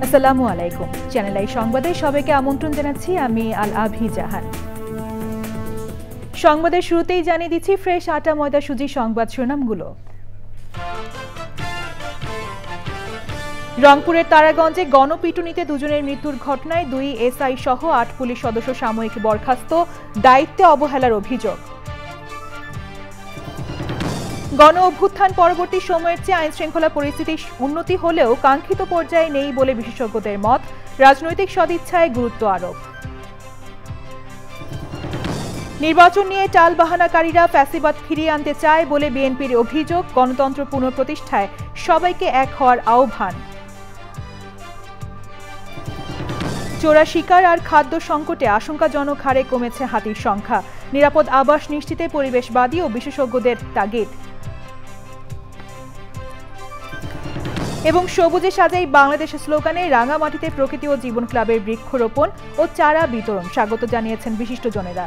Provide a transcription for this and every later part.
আসসালামু আলাইকুম। Channel I সংবাদে সবাইকে আমন্ত্রণ জানাচ্ছি আমি আল আভি জাহান। সংবাদের শুরুতেই জানিয়ে দিচ্ছি ফ্রেশ আটা ময়দা সুজি সংবাদ শিরোনামগুলো। রংপুরের তারাগঞ্জে গণপিটুনিতে দুজনের মৃত্যুর ঘটনায় 2 এসআই সহ 8 পুলিশ সদস্য সাময়িক বরখাস্ত, দায়িত্বে অবহেলার অভিযোগ। গণ অভ্যুত্থান পরবর্তী সময়ের চেয়ে আইন শৃঙ্খলা পরিস্থিতির উন্নতি হলেও কাঙ্ক্ষিত পর্যায়ে নেই বলে বিশেষজ্ঞদের মত, রাজনৈতিক সদিচ্ছায় গুরুত্ব আরোপ। নির্বাচন নিয়ে টালবাহানাকারীরা ফ্যাসিবাদ ফিরিয়ে আনতে চায় বলে বিএনপির অভিযোগ, গণতন্ত্র পুনঃপ্রতিষ্ঠায় সবাইকে এক হওয়ার আহ্বান। চোরা শিকার আর খাদ্য সংকটে আশঙ্কাজনক হারে কমেছে হাতির সংখ্যা, নিরাপদ আবাস নিশ্চিতে পরিবেশবাদী ও বিশেষজ্ঞদের তাগিদ। এবং সবুজে সাজাই বাংলাদেশের স্লোগানে রাঙামাটিতে প্রকৃতি ও জীবন ক্লাবের বৃক্ষরোপণ ও চারা বিতরণ, স্বাগত জানিয়েছেন বিশিষ্টজনেরা।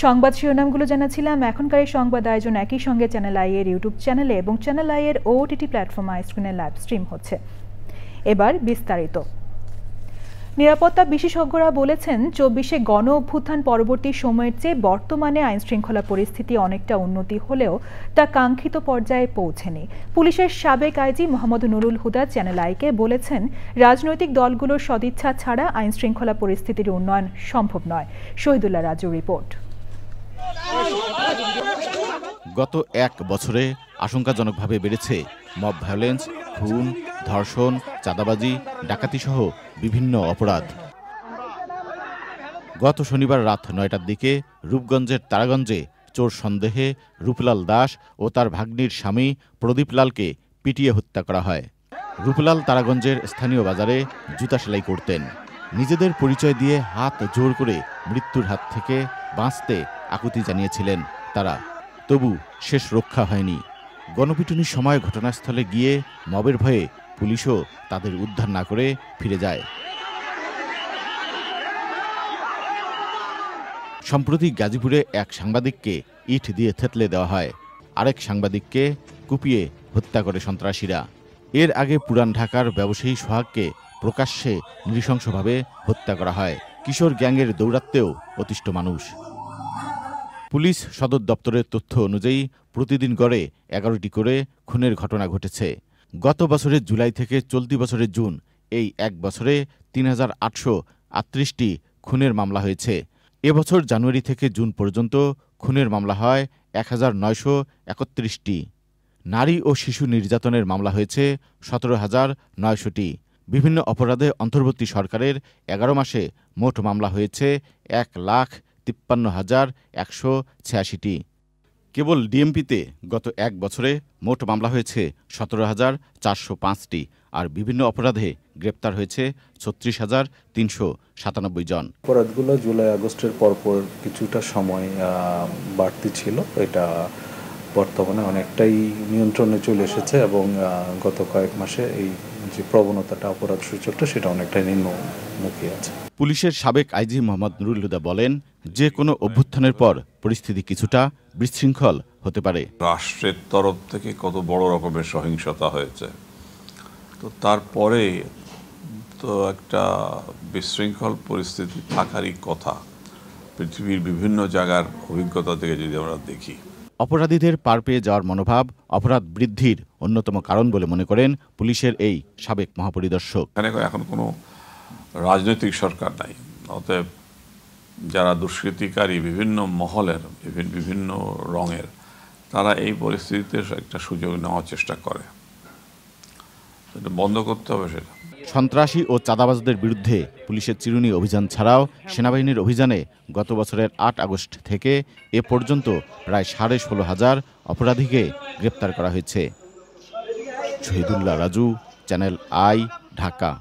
সংবাদ শিরোনামগুলো জানাচ্ছিলাম। এখনকার এই সংবাদ আয়োজন একই সঙ্গে চ্যানেল আই এর ইউটিউব চ্যানেলে এবং চ্যানেল আই এর ওটিটি প্ল্যাটফর্ম আইস্ক্রিনে লাইভ স্ট্রিম হচ্ছে। এবার বিস্তারিত। নিরাপত্তা বিশেষজ্ঞরা বলেছেন 24-এ গণ অভ্যুত্থান পরবর্তী সময়ের চেয়ে বর্তমানে আইনশৃঙ্খলা পরিস্থিতি অনেকটা উন্নতি হলেও তা কাঙ্ক্ষিত পর্যায়ে পৌঁছেনি। পুলিশের সাবেক আইজি মোহাম্মদ নুরুল হুদা চ্যানেল আইকে বলেছেন, রাজনৈতিক দলগুলোর সদিচ্ছা ছাড়া আইনশৃঙ্খলা পরিস্থিতির উন্নয়ন সম্ভব নয়। শহীদুল্লাহ রাজুর রিপোর্ট। গত এক বছরে আশঙ্কাজনকভাবে বেড়েছে মব ভায়োলেন্স, খুন, ধর্ষণ, চাঁদাবাজি, ডাকাতিসহ বিভিন্ন অপরাধ। গত শনিবার রাত 9টার দিকে রূপগঞ্জের তারাগঞ্জে চোর সন্দেহে রূপলাল দাস ও তার ভাগ্নির স্বামী প্রদীপ লালকে পিটিয়ে হত্যা করা হয়। রূপলাল তারাগঞ্জের স্থানীয় বাজারে জুতা সেলাই করতেন। নিজেদের পরিচয় দিয়ে হাত জোর করে মৃত্যুর হাত থেকে বাঁচতে আকুতি জানিয়েছিলেন তারা, তবু শেষ রক্ষা হয়নি। গণপিটুনির সময় ঘটনাস্থলে গিয়ে মবের ভয়ে পুলিশও তাদের উদ্ধার না করে ফিরে যায়। সম্প্রতি গাজীপুরে এক সাংবাদিককে ইট দিয়ে থেতলে দেওয়া হয়, আরেক সাংবাদিককে কুপিয়ে হত্যা করে সন্ত্রাসীরা। এর আগে পুরান ঢাকার ব্যবসায়ী সোহাগকে প্রকাশ্যে নৃশংসভাবে হত্যা করা হয়। কিশোর গ্যাংয়ের দৌরাত্মেও অতিষ্ঠ মানুষ। পুলিশ সদর দপ্তরের তথ্য অনুযায়ী প্রতিদিন গড়ে 11টি করে খুনের ঘটনা ঘটেছে। গত বছরের জুলাই থেকে চলতি বছরের জুন, এই এক বছরে 3838টি খুনের মামলা হয়েছে। এবছর জানুয়ারি থেকে জুন পর্যন্ত খুনের মামলা হয় 1931টি। নারী ও শিশু নির্যাতনের মামলা হয়েছে 17,900টি। বিভিন্ন অপরাধে অন্তর্বর্তী সরকারের 11 মাসে মোট মামলা হয়েছে 1,53,186টি। কেবল ডিএমপিতে গত এক বছরে মোট মামলা হয়েছে 17,405টি, আর বিভিন্ন অপরাধে গ্রেপ্তার হয়েছে 36,397 জন। অপরাধগুলো জুলাই আগস্টের পরপর কিছুটা সময় বাড়তি ছিল, এটা বর্তমানে অনেকটাই নিয়ন্ত্রণে চলে এসেছে এবং গত কয়েক মাসে এই যে প্রবণতাটা, অপরাধ সূচকটা, সেটা অনেকটাই নিম্নমুখী আছে। পুলিশের সাবেক আইজি মোহাম্মদ নুরুল হুদা বলেন, যে কোনো অভ্যুত্থানের পর পরিস্থিতি কিছুটা বিশৃঙ্খল হতে পারে। রাষ্ট্রের তরফ থেকে কত বড় রকমের সহিংসতা হয়েছে, তো তারপরে তো একটা বিশৃঙ্খল পরিস্থিতি থাকারই কথা পৃথিবীর বিভিন্ন জায়গার অভিজ্ঞতা থেকে যদি আমরা দেখি। অপরাধীদের পার পেয়ে যাওয়ার মনোভাব অপরাধ বৃদ্ধির অন্যতম কারণ বলে মনে করেন পুলিশের এই সাবেক মহাপরিদর্শক। এখন কোনো রাজনৈতিক সরকার নাই, অতএব যারা দুষ্কৃতিকারী বিভিন্ন মহলের, বিভিন্ন রঙের, তারা এই পরিস্থিতিতে একটা সুযোগ নেওয়ার চেষ্টা করে। এটা বন্ধ করতে হবে। সেটা সন্ত্রাসী ও চাঁদাবাজদের বিরুদ্ধে পুলিশের চিরুনি অভিযান ছাড়াও সেনাবাহিনীর অভিযানে গত বছরের 8 আগস্ট থেকে এ পর্যন্ত প্রায় 16,500 অপরাধীকে গ্রেপ্তার করা হয়েছে। Shahidullah Raju, channel I, Dhaka.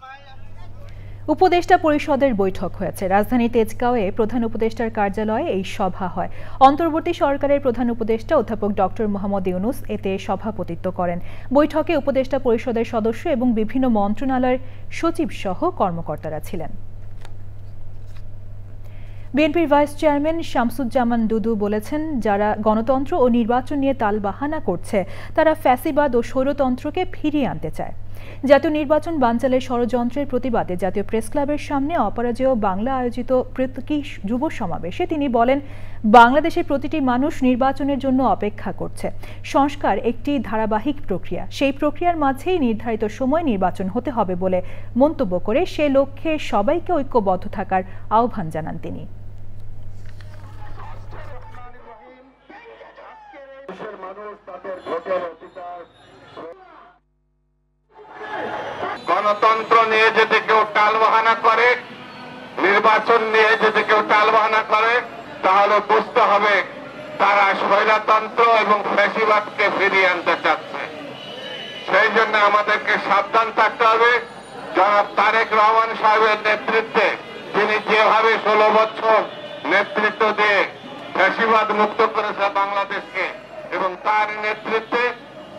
উপদেষ্টা পরিষদের বৈঠক হয়েছে। রাজধানী তেজগাঁওয়ে প্রধান উপদেষ্টার কার্যালয়ে এই সভা হয়। অন্তর্বর্তী সরকারের প্রধান উপদেষ্টা অধ্যাপক ডক্টর মোহাম্মদ ইউনুস এতে সভাপতিত্ব করেন। বৈঠকে উপদেষ্টা পরিষদের সদস্য এবং বিভিন্ন মন্ত্রণালয়ের সচিব সহ কর্মকর্তারা ছিলেন। বিএনপির ভাইস চেয়ারম্যান শামসুজ্জামান দুদু বলেছেন, যারা গণতন্ত্র ও নির্বাচন নিয়ে তালবাহানা করছে তারা ফ্যাসিবাদ ও স্বৈরতন্ত্রকে ফিরিয়ে আনতে চায়। জাতীয় নির্বাচন বানচালের ষড়যন্ত্রের প্রতিবাদে জাতীয় প্রেস ক্লাবের সামনে অপরাজেয় বাংলা আয়োজিত প্রতীকী যুব সমাবেশে তিনি বলেন, বাংলাদেশের প্রতিটি মানুষ নির্বাচনের জন্য অপেক্ষা করছে। সংস্কার একটি ধারাবাহিক প্রক্রিয়া, সেই প্রক্রিয়ার মাঝেই নির্ধারিত সময় নির্বাচন হতে হবে বলে মন্তব্য করে সে লক্ষ্যে সবাইকে ঐক্যবদ্ধ থাকার আহ্বান জানান তিনি। গণতন্ত্র নিয়ে যদি কেউ টালবাহানা করে, নির্বাচন নিয়ে যদি কেউ টালবাহানা করে, তাহলে বুঝতে হবে তারা স্বৈরতন্ত্র এবং ফ্যাসিবাদকে ফিরিয়ে আনতে চাচ্ছে। সেই জন্য আমাদেরকে সাবধান থাকতে হবে। জনাব তারেক রহমান সাহেবের নেতৃত্বে তিনি যেভাবে 16 বছর নেতৃত্ব দিয়ে ফ্যাসিবাদ মুক্ত করেছে বাংলাদেশকে, এবং তার নেতৃত্বে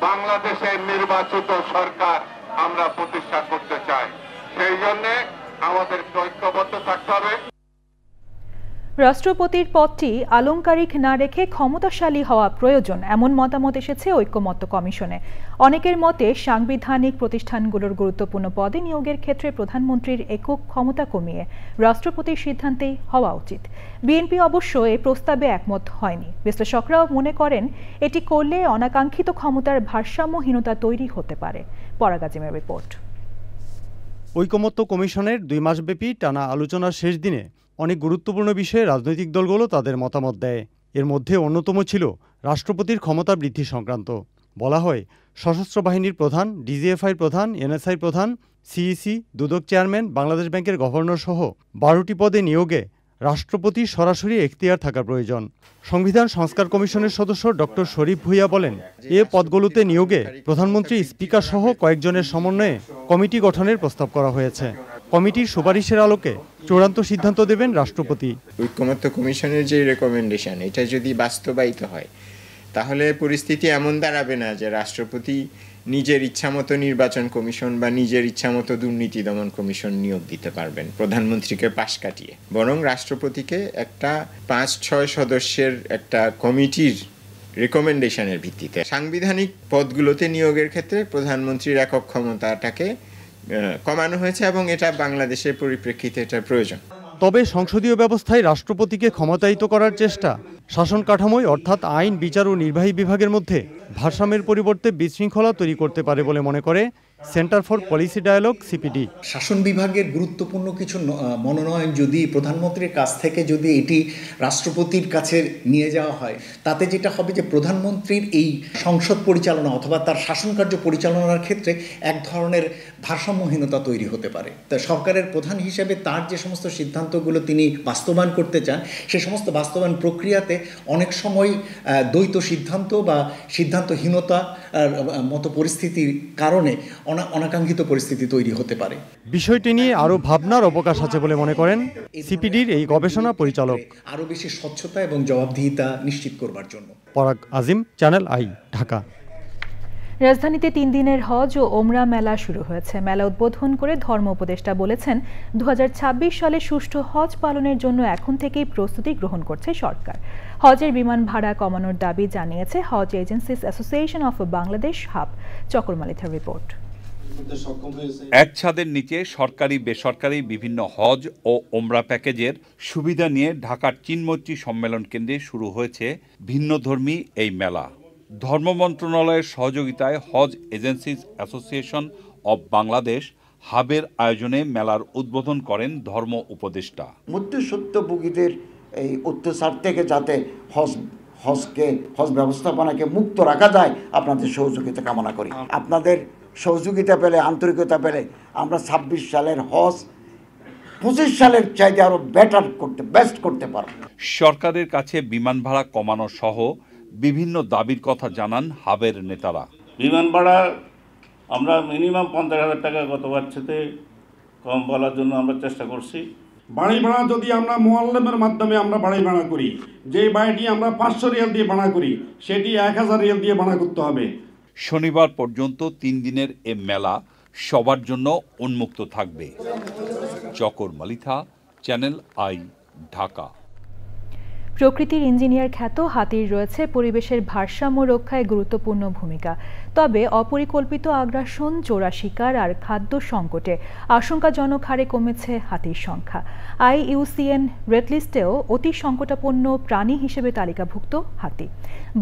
বাংলাদেশের নির্বাচিত সরকার আমরা প্রতিষ্ঠা করতে চাই। সেই জন্য আমাদের ঐক্যবদ্ধ থাকতে হবে। রাষ্ট্রপতির পদটি আলংকারিক না রেখে ক্ষমতাশালী হওয়া প্রয়োজন, এমন মতামত এসেছে ঐকমত্য কমিশনে। অনেকের মতে সাংবিধানিক প্রতিষ্ঠানগুলোর গুরুত্বপূর্ণ পদে নিয়োগের ক্ষেত্রে প্রধানমন্ত্রীর একক ক্ষমতা কমিয়ে রাষ্ট্রপতির সিদ্ধান্তেই হওয়া উচিত। বিএনপি অবশ্য এই প্রস্তাবে একমত হয়নি। বিশ্লেষকরাও মনে করেন এটি করলে অনাকাঙ্ক্ষিত ক্ষমতার ভারসাম্যহীনতা তৈরি হতে পারে। পরাগ আজিমের রিপোর্ট। ঐকমত্য কমিশনের 2 মাসব্যাপী টানা আলোচনার শেষ দিনে অনেক গুরুত্বপূর্ণ বিষয়ে রাজনৈতিক দলগুলো তাদের মতামত দেয়। এর মধ্যে অন্যতম ছিল রাষ্ট্রপতির ক্ষমতা বৃদ্ধি সংক্রান্ত। বলা হয়, সশস্ত্র বাহিনীর প্রধান, ডিজিএফআইর প্রধান, এনএসআই প্রধান, সিইসি, দুদক চেয়ারম্যান, বাংলাদেশ ব্যাংকের গভর্নর সহ 12টি পদে নিয়োগে রাষ্ট্রপতির সরাসরি এখতিয়ার থাকা প্রয়োজন। সংবিধান সংস্কার কমিশনের সদস্য ডক্টর শরীফ ভূঁইয়া বলেন, এ পদগুলোতে নিয়োগে প্রধানমন্ত্রী, স্পিকার সহ কয়েকজনের সমন্বয়ে কমিটি গঠনের প্রস্তাব করা হয়েছে। কমিটির সুপারিশের আলোকে চূড়ান্ত সিদ্ধান্ত দেবেন রাষ্ট্রপতি। ঐকমত্য কমিশনের যে রেকমেন্ডেশন, এটা যদি বাস্তবায়িত হয় তাহলে পরিস্থিতি এমন দাঁড়াবে না যে রাষ্ট্রপতি নিজের ইচ্ছামতো নির্বাচন কমিশন বা নিজের ইচ্ছামতো দুর্নীতি দমন কমিশন নিয়োগ দিতে পারবেন প্রধানমন্ত্রীকে পাশ কাটিয়ে, বরং রাষ্ট্রপতিকে একটা 5-6 সদস্যের একটা কমিটির রেকমেন্ডেশনের ভিত্তিতে সাংবিধানিক পদগুলোতে নিয়োগের ক্ষেত্রে প্রধানমন্ত্রীর একক ক্ষমতাটাকে কমানো হয়েছে, এবং এটা বাংলাদেশের পরিপ্রেক্ষিতে এটা প্রয়োজন। তবে সংসদীয় ব্যবস্থায় রাষ্ট্রপতিকে ক্ষমতায়িত করার চেষ্টা শাসন কাঠামোয় অর্থাৎ আইন, বিচার ও নির্বাহী বিভাগের মধ্যে ভারসাম্যের পরিবর্তে বিশৃঙ্খলা তৈরি করতে পারে বলে মনে করে Centre for Policy Dialogue, CPD. শাসন বিভাগের গুরুত্বপূর্ণ কিছু মনোনয়ন যদি প্রধানমন্ত্রীর কাছ থেকে যদি এটি রাষ্ট্রপতির কাছে নিয়ে যাওয়া হয়, তাতে যেটা হবে যে প্রধানমন্ত্রীর এই সংসদ পরিচালনা অথবা তার শাসন কার্য পরিচালনার ক্ষেত্রে এক ধরনের ভারসাম্যহীনতা তৈরি হতে পারে। তা সরকারের প্রধান হিসেবে তার যে সমস্ত সিদ্ধান্তগুলো তিনি বাস্তবায়ন করতে চান, সে সমস্ত বাস্তবায়ন প্রক্রিয়াতে অনেক সময় দ্বৈত সিদ্ধান্ত বা সিদ্ধান্তহীনতা মতো পরিস্থিতির কারণে অনাকাঙ্ক্ষিত পরিস্থিতি তৈরি হতে পারে। বিষয়টি নিয়ে আরও ভাবনার অবকাশ আছে বলে মনে করেন সিপিডির এই গবেষণা পরিচালক। আরও বেশি স্বচ্ছতা এবং জবাবদিহিতা নিশ্চিত করবার জন্য। পরাগ আজিম, চ্যানেল আই, ঢাকা। রাজধানীতে 3 দিনের হজ ও ওমরা মেলা শুরু হয়েছে। মেলা উদ্বোধন করে ধর্ম উপদেষ্টা বলেছেন, 2026 সালে সুষ্ঠু হজ পালনের জন্য এখন থেকেই প্রস্তুতি গ্রহণ করছে সরকার। হজের বিমান ভাড়া কমানোর দাবি জানিয়েছে Hajj agencies association of Bangladesh, HAAB. চকরমালিথার রিপোর্ট। এক ছাদের নিচে সরকারি বেসরকারি বিভিন্ন হজ ও ওমরা প্যাকেজের সুবিধা নিয়ে ঢাকার চিন্মৈত্রী সম্মেলন কেন্দ্রে শুরু হয়েছে ভিন্নধর্মী এই মেলা। ধর্ম মন্ত্রণালয়ের সহযোগিতায় হজ এজেন্সিজ অ্যাসোসিয়েশন অব বাংলাদেশ, হাবের আয়োজনে মেলার উদ্বোধন করেন ধর্ম উপদেষ্টা। মধ্যস্বত্বভোগীদের এই অত্যাচার থেকে যাতে হজ ব্যবস্থাপনাকে মুক্ত রাখা যায়, আপনাদের সহযোগিতা কামনা করি। আপনাদের সহযোগিতা পেলে, আন্তরিকতা পেলে আমরা 26 সালের হজ 25 সালের চাইতে আরো বেস্ট করতে পারব। সরকারের কাছে বিমান ভাড়া কমানো সহ বিভিন্ন দাবির কথা জানান হাবের নেতারা। বিমান ভাড়া আমরা মিনিমাম 50,000 টাকা গতবার চেয়ে কম বলার জন্য আমরা চেষ্টা করছি। বাড়ি ভাড়া যদি আমরা মোয়াল্লেমের মাধ্যমে আমরা বাড়ি ভাড়া করি, যে বাড়িটি আমরা 500 রিয়াল দিয়ে ভাড়া করি সেটি 1000 রিয়াল দিয়ে ভাড়া করতে হবে। শনিবার পর্যন্ত 3 দিনের এ মেলা সবার জন্য উন্মুক্ত থাকবে। চকর মালিথা, চ্যানেল আই, ঢাকা। প্রকৃতির ইঞ্জিনিয়ার খ্যাত হাতির রয়েছে পরিবেশের ভারসাম্য রক্ষায় গুরুত্বপূর্ণ ভূমিকা। তবে অপরিকল্পিত আগ্রাসন, চোরা শিকার আর খাদ্য সংকটে আশঙ্কাজনক হারে কমেছে হাতির সংখ্যা। IUCN রেড লিস্টেও অতি সংকটাপন্ন প্রাণী হিসেবে তালিকাভুক্ত হাতি।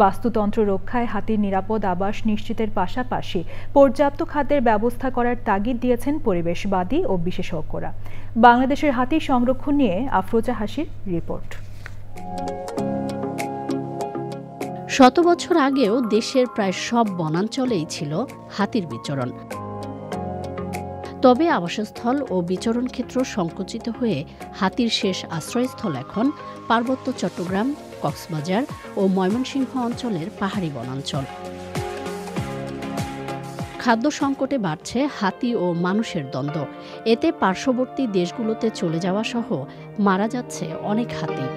বাস্তুতন্ত্র রক্ষায় হাতির নিরাপদ আবাস নিশ্চিতের পাশাপাশি পর্যাপ্ত খাদ্যের ব্যবস্থা করার তাগিদ দিয়েছেন পরিবেশবাদী ও বিশেষজ্ঞরা। বাংলাদেশের হাতি সংরক্ষণ নিয়ে আফরোজা হাসির রিপোর্ট। শত বছর আগেও দেশের প্রায় সব বনাঞ্চলেই ছিল হাতির বিচরণ। তবে আবাসস্থল ও বিচরণ ক্ষেত্র সংকুচিত হয়ে হাতির শেষ আশ্রয়স্থল এখন পার্বত্য চট্টগ্রাম, কক্সবাজার ও ময়মনসিংহ অঞ্চলের পাহাড়ি বনাঞ্চল। খাদ্য সংকটে বাড়ছে হাতি ও মানুষের দ্বন্দ্ব। এতে পার্শ্ববর্তী দেশগুলোতে চলে যাওয়া সহ মারা যাচ্ছে অনেক হাতি।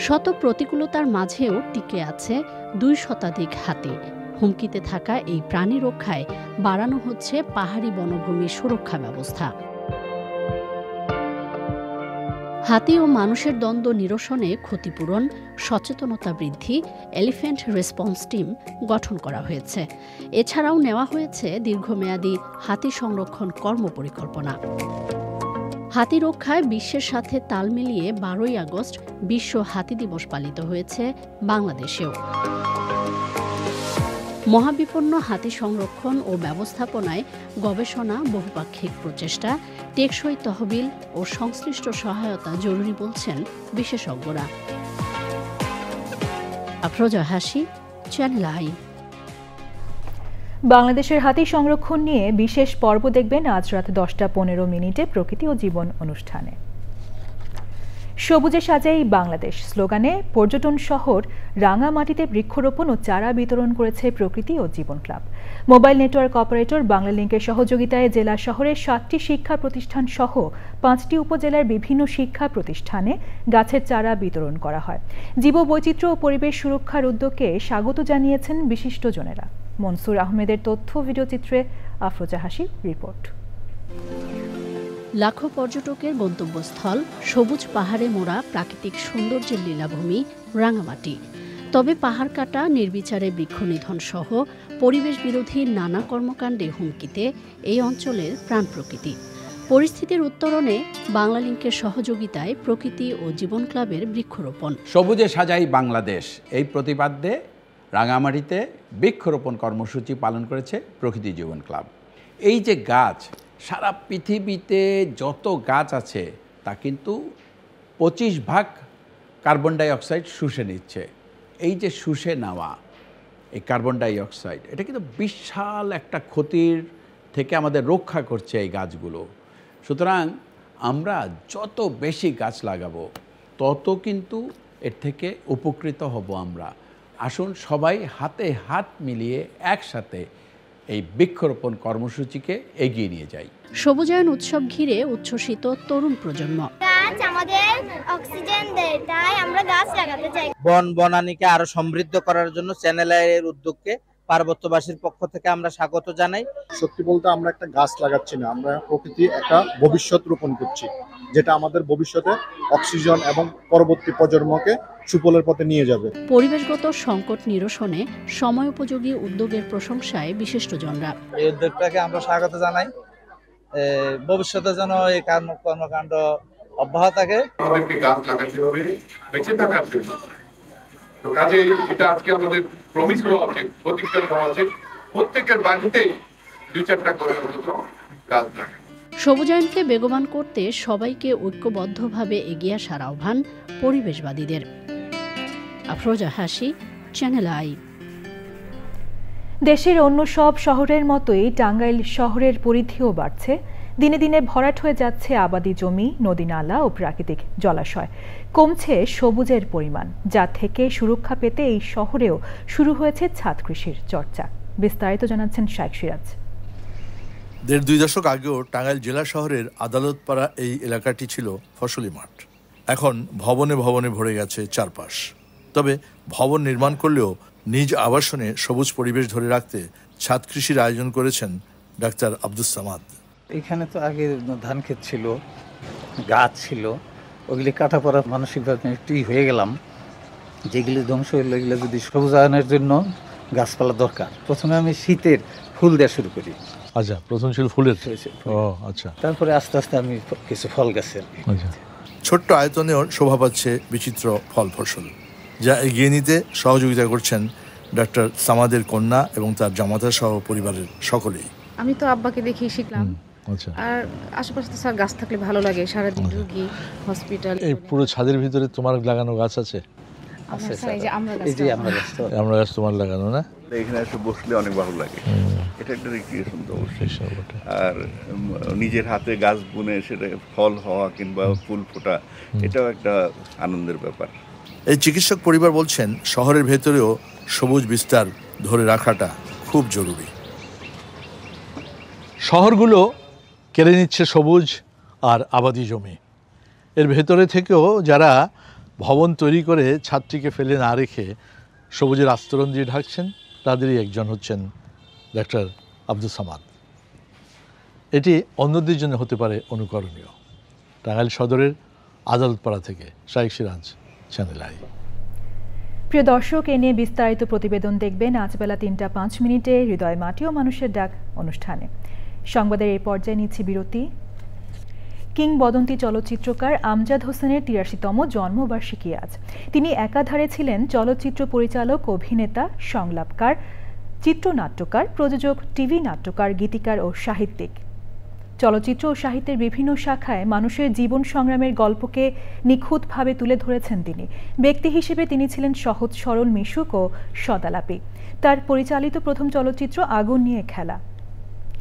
শত প্রতিকূলতার মাঝেও টিকে আছে 2 শতাধিক হাতি। হুমকিতে থাকা এই প্রাণী রক্ষায় বাড়ানো হচ্ছে পাহাড়ি বনভূমি সুরক্ষা ব্যবস্থা। হাতি ও মানুষের দ্বন্দ্ব নিরসনে ক্ষতিপূরণ, সচেতনতা বৃদ্ধি, এলিফ্যান্ট রেসপন্স টিম গঠন করা হয়েছে। এছাড়াও নেওয়া হয়েছে দীর্ঘমেয়াদী হাতি সংরক্ষণ কর্মপরিকল্পনা। হাতি রক্ষায় বিশ্বের সাথে তাল মিলিয়ে 12ই আগস্ট বিশ্ব হাতি দিবস পালিত হয়েছে বাংলাদেশেও। মহাবিপন্ন হাতি সংরক্ষণ ও ব্যবস্থাপনায় গবেষণা, বহুপাক্ষিক প্রচেষ্টা, টেকসই তহবিল ও সংশ্লিষ্ট সহায়তা জরুরি বলছেন বিশেষজ্ঞরা। আফরোজা হাসি, চ্যানেল আই। বাংলাদেশের হাতি সংরক্ষণ নিয়ে বিশেষ পর্ব দেখবেন আজ রাত 10:15 প্রকৃতি ও জীবন অনুষ্ঠানে। সবুজে সাজাই বাংলাদেশ স্লোগানে পর্যটন শহর রাঙামাটিতে বৃক্ষরোপণ ও চারা বিতরণ করেছে প্রকৃতি ও জীবন ক্লাব। মোবাইল নেটওয়ার্ক অপারেটর বাংলালিংকের সহযোগিতায় জেলা শহরের 7টি শিক্ষা প্রতিষ্ঠান সহ 5টি উপজেলার বিভিন্ন শিক্ষা প্রতিষ্ঠানে গাছের চারা বিতরণ করা হয়। জীববৈচিত্র্য ও পরিবেশ সুরক্ষার উদ্যোগকে স্বাগত জানিয়েছেন বিশিষ্টজনেরা। মনসুর আহমেদের তথ্য ভিডিওচিত্রে আফরোজা হাসির রিপোর্ট। লাখো পর্যটকের গন্তব্যস্থল সবুজ পাহাড়ে মোড়া প্রাকৃতিক সৌন্দর্যের লীলাভূমি রাঙামাটি। তবে পাহাড় কাটা, নির্বিচারে বৃক্ষনিধন সহ পরিবেশ বিরোধী নানা কর্মকাণ্ডে হুমকিতে এই অঞ্চলের প্রাণ প্রকৃতি। পরিস্থিতির উত্তরণে বাংলালিংকের সহযোগিতায় প্রকৃতি ও জীবন ক্লাবের বৃক্ষরোপণ। সবুজে সাজাই বাংলাদেশ এই প্রতিপাদ্যে রাঙামাটিতে বৃক্ষরোপণ কর্মসূচি পালন করেছে প্রকৃতি জীবন ক্লাব। এই যে গাছ, সারা পৃথিবীতে যত গাছ আছে তা কিন্তু 25% কার্বন ডাই অক্সাইড শুষে নিচ্ছে। এই যে শুষে নেওয়া এই কার্বন ডাই অক্সাইড, এটা কিন্তু বিশাল একটা ক্ষতির থেকে আমাদের রক্ষা করছে এই গাছগুলো। সুতরাং আমরা যত বেশি গাছ লাগাবো তত কিন্তু এর থেকে উপকৃত হব আমরা। আসুন সবাই হাতে হাত মিলিয়ে একসাথে এই বৃক্ষরোপণ কর্মসূচিকে এগিয়ে নিয়ে যাই। সবুজায়ন উৎসব ঘিরে উচ্ছ্বসিত তরুণ প্রজন্ম। গাছ আমাদের অক্সিজেন দেয়, তাই আমরা গাছ লাগাতে চাই। বন বনানীকে আরো সমৃদ্ধ করার জন্য চ্যানেল আইয়ের উদ্যোগকে পার্বত্যবাসীর পক্ষ থেকে আমরা স্বাগত জানাই। সত্যি বলতে আমরা একটা গাছ লাগাচ্ছি না, আমরা প্রকৃতি একটা ভবিষ্যৎ রোপণ করছি, যেটা আমাদের ভবিষ্যতে অক্সিজেন এবং পরবর্তী প্রজন্মকে সুফলের পথে নিয়ে যাবে। পরিবেশগত সংকট নিরসনে সময় উপযোগী উদ্যোগের প্রশংসায় বিশিষ্টজনরা। এই উদ্যোগটাকে আমরা স্বাগত জানাই। ভবিষ্যতে যেন এই কর্মকাণ্ড অব্যাহত থাকে। আমাদেরকে গাছ লাগাতে হবে বেঁচে থাকার জন্য। তো কাজে এটা আজকে আমাদের প্রমিস হওয়া উচিত, প্রতিজ্ঞা হওয়া উচিত, প্রত্যেকের বাড়িতেই 2-4টা করে গাছ লাগানো। সবুজায়নকে বেগবান করতে সবাইকে ঐক্যবদ্ধভাবে এগিয়ে আসার আহ্বান পরিবেশবাদীদের। আফরোজা হাসি, চ্যানেল আই। দেশের অন্য সব শহরের মতোই টাঙ্গাইল শহরের পরিধিও বাড়ছে। দিনে দিনে ভরাট হয়ে যাচ্ছে আবাদি জমি, নদী নালা ও প্রাকৃতিক জলাশয়। কমছে সবুজের পরিমাণ, যা থেকে সুরক্ষা পেতে এই শহরেও শুরু হয়েছে ছাদ কৃষির চর্চা। বিস্তারিত জানাচ্ছেন শাইখ সিরাজ। 1.5 দশক আগেও টাঙ্গাইল জেলা শহরের আদালতপাড়া এই এলাকাটি ছিল ফসলি মাঠ। এখন ভবনে ভবনে ভরে গেছে চারপাশ। তবে ভবন নির্মাণ করলেও নিজ আবাসনে সবুজ পরিবেশ ধরে রাখতে ছাদ কৃষির আয়োজন করেছেন ডাক্তার আব্দুস সামাদ। এখানে তো আগে ধান ক্ষেত ছিল, গাছ ছিল, ওগুলি কাটা পড়া মানসিকভাবে একটু হয়ে গেলাম, যেগুলি ধ্বংস হইলে এগুলো যদি সবুজায়নের জন্য গাছপালা দরকার। প্রথমে আমি শীতের ফুল দেওয়া শুরু করি। আচ্ছা, প্রথম ছিল ফুলের। ও আচ্ছা, তারপরে আস্তে আস্তে আমি কিছু ফল গাছের। ছোট্ট আয়তনেও শোভা পাচ্ছে বিচিত্র ফল ফসল, যা এগিয়ে নিতে সহযোগিতা করছেন ডক্টর সামাদের কন্যা এবং তার জামাতা সহ পরিবারের সকলেই। আমি তো আব্বাকে দেখেই শিখলাম। আর আশেপাশে তো গাছ থাকলে ভালো লাগে, সারাদিন রোগী হসপিটাল। এই পুরো ছাদের ভিতরে তোমার লাগানো গাছ আছে? আমরা গাছ তোমার লাগানো না? এখানে এসে বসলে অনেক ভালো লাগে, এটা একটা রিক্রিয়েশন তো অবশ্যই। আর নিজের হাতে গাছ বুনে সেটা ফল হওয়া কিংবা ফুল ফোটা, এটাও একটা আনন্দের ব্যাপার। এই চিকিৎসক পরিবার বলছেন শহরের ভেতরেও সবুজ বিস্তার ধরে রাখাটা খুব জরুরি। শহরগুলো কেড়ে নিচ্ছে সবুজ আর আবাদি জমি। এর ভেতরে থেকেও যারা ভবন তৈরি করে ছাদটিকে ফেলে না রেখে সবুজের আস্তরণ দিয়ে ঢাকছেন, তাদেরই একজন হচ্ছেন ডাক্তার আব্দুল সামাদ। এটি অন্যদের জন্য হতে পারে অনুকরণীয়। টাঙ্গাইল সদরের আদালতপাড়া থেকে শাইখ সিরাজ, চ্যানেল আই। প্রিয় দর্শক, এ নিয়ে বিস্তারিত প্রতিবেদন দেখবেন আজ বেলা ৩টা ৫ হৃদয় মাটি ও মানুষের ডাক অনুষ্ঠানে। সংবাদের এই পর্যায়ে নিচ্ছি বিরতি। কিংবদন্তি চলচ্চিত্রকার আমজাদ হোসেনের ৮৩তম জন্মবার্ষিকী আজ। তিনি একাধারে ছিলেন চলচ্চিত্র পরিচালক, অভিনেতা, সংলাপকার, চিত্রনাট্যকার, প্রযোজক, টিভি নাট্যকার, গীতিকার ও সাহিত্যিক। চলচ্চিত্র ও সাহিত্যের বিভিন্ন শাখায় মানুষের জীবন সংগ্রামের গল্পকে নিখুঁতভাবে তুলে ধরেছেন তিনি। ব্যক্তি হিসেবে তিনি ছিলেন সহজ সরল, মিশুক ও সদালাপী। তার পরিচালিত প্রথম চলচ্চিত্র আগুন নিয়ে খেলা।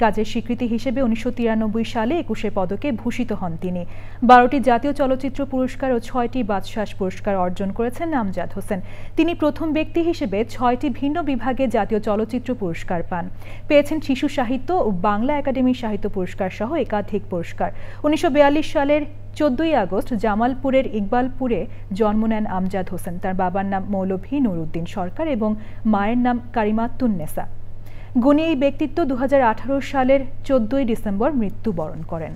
কাজের স্বীকৃতি হিসেবে ১৯৯৩ সালে ২১ পদকে ভূষিত হন তিনি। ১২টি জাতীয় চলচ্চিত্র পুরস্কার ও ৬টি বাচসাস পুরস্কার অর্জন করেছেন আমজাদ হোসেন। তিনি প্রথম ব্যক্তি হিসেবে ৬টি ভিন্ন বিভাগে জাতীয় চলচ্চিত্র পুরস্কার পান। পেয়েছেন শিশু সাহিত্য ও বাংলা একাডেমি সাহিত্য পুরস্কার সহ একাধিক পুরস্কার। ১৯৪২ সালের ১৪ই আগস্ট জামালপুরের ইকবালপুরে জন্ম নেন আমজাদ হোসেন। তার বাবার নাম মৌলভী নুরউদ্দিন সরকার এবং মায়ের নাম কারিমাতুন্নেসা। গুণী এই ব্যক্তিত্ব ২০১৮ সালের ১৪ই ডিসেম্বর মৃত্যুবরণ করেন।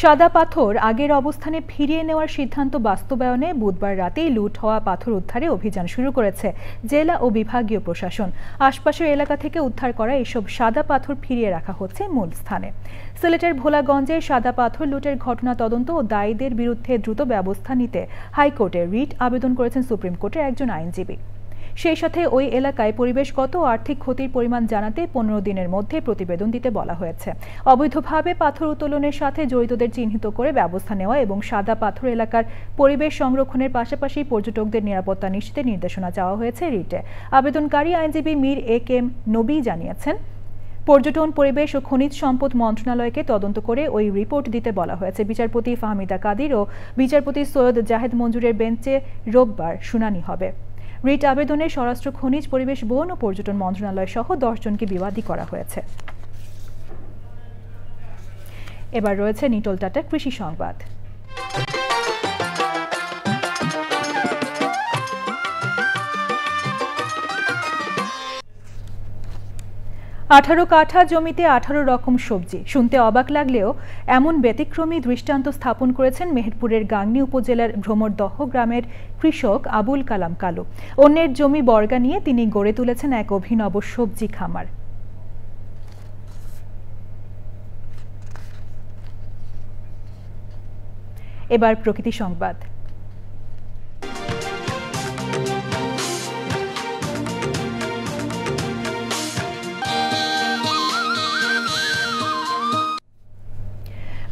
সাদা পাথর আগের অবস্থানে ফিরিয়ে নেওয়ার সিদ্ধান্ত বাস্তবায়নে বুধবার রাতেই লুট হওয়া পাথর উদ্ধারে অভিযান শুরু করেছে জেলা ও বিভাগীয় প্রশাসন। আশপাশের এলাকা থেকে উদ্ধার করা এসব সাদা পাথর ফিরিয়ে রাখা হচ্ছে মূল স্থানে। সিলেটের ভোলাগঞ্জে সাদা পাথর লুটের ঘটনা তদন্ত ও দায়ীদের বিরুদ্ধে দ্রুত ব্যবস্থা নিতে হাইকোর্টে রিট আবেদন করেছেন সুপ্রিম কোর্টের একজন আইনজীবী। সেই সাথে ওই এলাকায় পরিবেশগত ও আর্থিক ক্ষতির পরিমাণ জানাতে ১৫ দিনের মধ্যে প্রতিবেদন দিতে বলা হয়েছে। অবৈধভাবে পাথর উত্তোলনের সাথে জড়িতদের চিহ্নিত করে ব্যবস্থা নেওয়া এবং সাদা পাথর এলাকার পরিবেশ সংরক্ষণের পাশাপাশি পর্যটকদের নিরাপত্তা নিশ্চিতে নির্দেশনা চাওয়া হয়েছে রিটে। আবেদনকারী আইনজীবী মীর এ কে এম নবী জানিয়েছেন, পর্যটন, পরিবেশ ও খনিজ সম্পদ মন্ত্রণালয়কে তদন্ত করে ওই রিপোর্ট দিতে বলা হয়েছে। বিচারপতি ফাহমিদা কাদির ও বিচারপতি সৈয়দ জাহেদ মঞ্জুরের বেঞ্চে রোববার শুনানি হবে। রিট আবেদনে স্বরাষ্ট্র, খনিজ, পরিবেশ, বন ও পর্যটন মন্ত্রণালয় সহ ১০ জনকে বিবাদী করা হয়েছে। এবার রয়েছে নিটল টাটা কৃষি সংবাদ। 18 কাঠা জমিতে 18 রকম সবজি, শুনতে অবাক লাগলেও এমন ব্যতিক্রমী দৃষ্টান্ত স্থাপন করেছেন মেহেরপুরের গাংনী উপজেলার ভ্রমরদহ গ্রামের কৃষক আবুল কালাম কালু। অন্যের জমি বর্গা নিয়ে তিনি গড়ে তুলেছেন এক অভিনব সবজি খামার। এবার প্রকৃতি সংবাদ।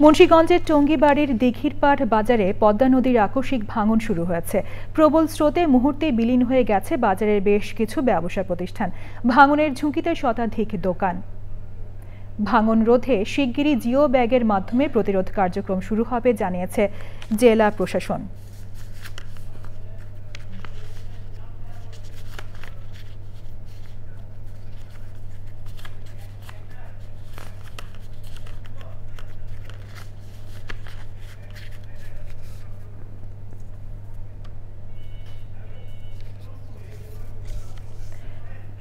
মুন্সিগঞ্জের টঙ্গীবাড়ির দিঘিরপাড় বাজারে পদ্মা নদীর আকস্মিক ভাঙন শুরু হয়েছে। প্রবল স্রোতে মুহূর্তে বিলীন হয়ে গেছে বাজারের বেশ কিছু ব্যবসা প্রতিষ্ঠান। ভাঙনের ঝুঁকিতে শতাধিক দোকান। ভাঙন রোধে শিগগিরই জিও ব্যাগের মাধ্যমে প্রতিরোধ কার্যক্রম শুরু হবে জানিয়েছে জেলা প্রশাসন।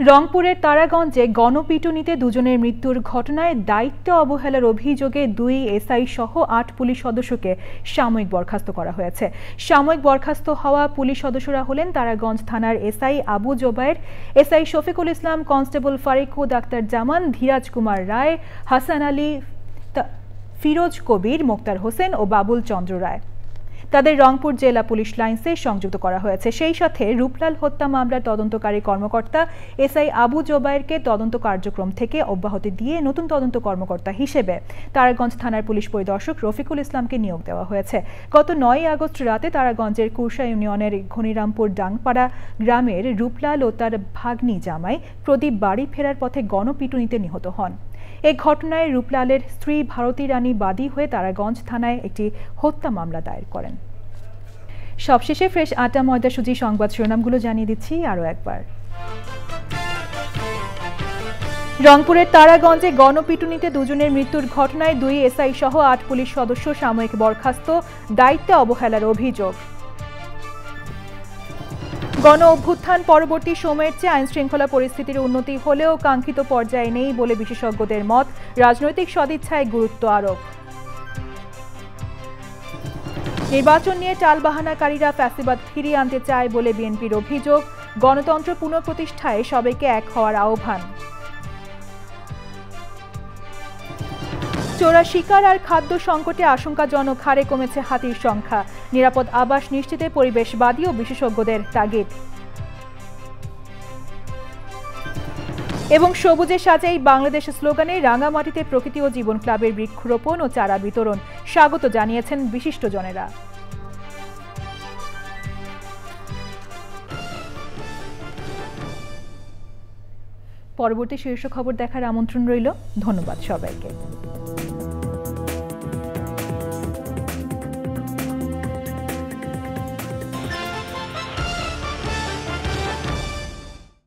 রংপুরের তারাগঞ্জে গণপিটুনিতে দুজনের মৃত্যুর ঘটনায় দায়িত্ব অবহেলার অভিযোগে 2 এসআই সহ 8 পুলিশ সদস্যকে সাময়িক বরখাস্ত করা হয়েছে। সাময়িক বরখাস্ত হওয়া পুলিশ সদস্যরা হলেন তারাগঞ্জ থানার SI Abu Zobayer, SI Shafiqul Islam, constable ফারিকুদ Akter জামান, ধীরাজ কুমার রায়, হাসান আলী, ফিরোজ কবির, মোক্তার হোসেন ও বাবুল চন্দ্র রায়। তাদের রংপুর জেলা পুলিশ লাইন্সে সংযুক্ত করা হয়েছে। সেই সাথে রূপলাল হত্যা মামলার তদন্তকারী কর্মকর্তা এসআই আবু জোবায়েরকে তদন্ত কার্যক্রম থেকে অব্যাহতি দিয়ে নতুন তদন্ত কর্মকর্তা হিসেবে তারাগঞ্জ থানার পুলিশ পরিদর্শক রফিকুল ইসলামকে নিয়োগ দেওয়া হয়েছে। গত 9 আগস্ট রাতে তারাগঞ্জের কুরসা ইউনিয়নের ঘনিরামপুর ডাংপাড়া গ্রামের রূপলাল ও তার ভাগ্নি জামাই প্রদীপ বাড়ি ফেরার পথে গণপিটুনিতে নিহত হন। এই ঘটনায় রূপলালের স্ত্রী ভারতী রানী বাদী হয়ে তারাগঞ্জ থানায় একটি হত্যা মামলা দায়ের করেন। সবশেষে ফ্রেশ আটা ময়দা সুজি সংবাদ শিরোনামগুলো জানিয়ে দিচ্ছি আরও একবার। রংপুরের তারাগঞ্জে গণপিটুনিতে দুজনের মৃত্যুর ঘটনায় 2 এসআই সহ 8 পুলিশ সদস্য সাময়িক বরখাস্ত, দায়িত্বে অবহেলার অভিযোগ। গণ অভ্যুত্থান পরবর্তী সময়ের চেয়ে আইন শৃঙ্খলা পরিস্থিতির উন্নতি হলেও কাঙ্ক্ষিত পর্যায়ে নেই বলে বিশেষজ্ঞদের মত, রাজনৈতিক সদিচ্ছায় গুরুত্ব আরোপ। নির্বাচন নিয়ে টালবাহানাকারীরা ফ্যাসিবাদ ফিরিয়ে আনতে চায় বলে বিএনপির অভিযোগ, গণতন্ত্র পুনঃপ্রতিষ্ঠায় সবাইকে এক হওয়ার আহ্বান। চোরা শিকার আর খাদ্য সংকটে আশঙ্কাজনক হারে কমেছে হাতির সংখ্যা, নিরাপদ আবাস নিশ্চিতে পরিবেশবাদী ও বিশেষজ্ঞদের তাগিদ। এবং সবুজে সাজাই বাংলাদেশ স্লোগানে রাঙামাটিতে প্রকৃতি ও জীবন ক্লাবের বৃক্ষরোপণ ও চারা বিতরণ, স্বাগত জানিয়েছেন বিশিষ্টজনেরা। পরবর্তী শীর্ষ খবর দেখার আমন্ত্রণ রইল। ধন্যবাদ সবাইকে।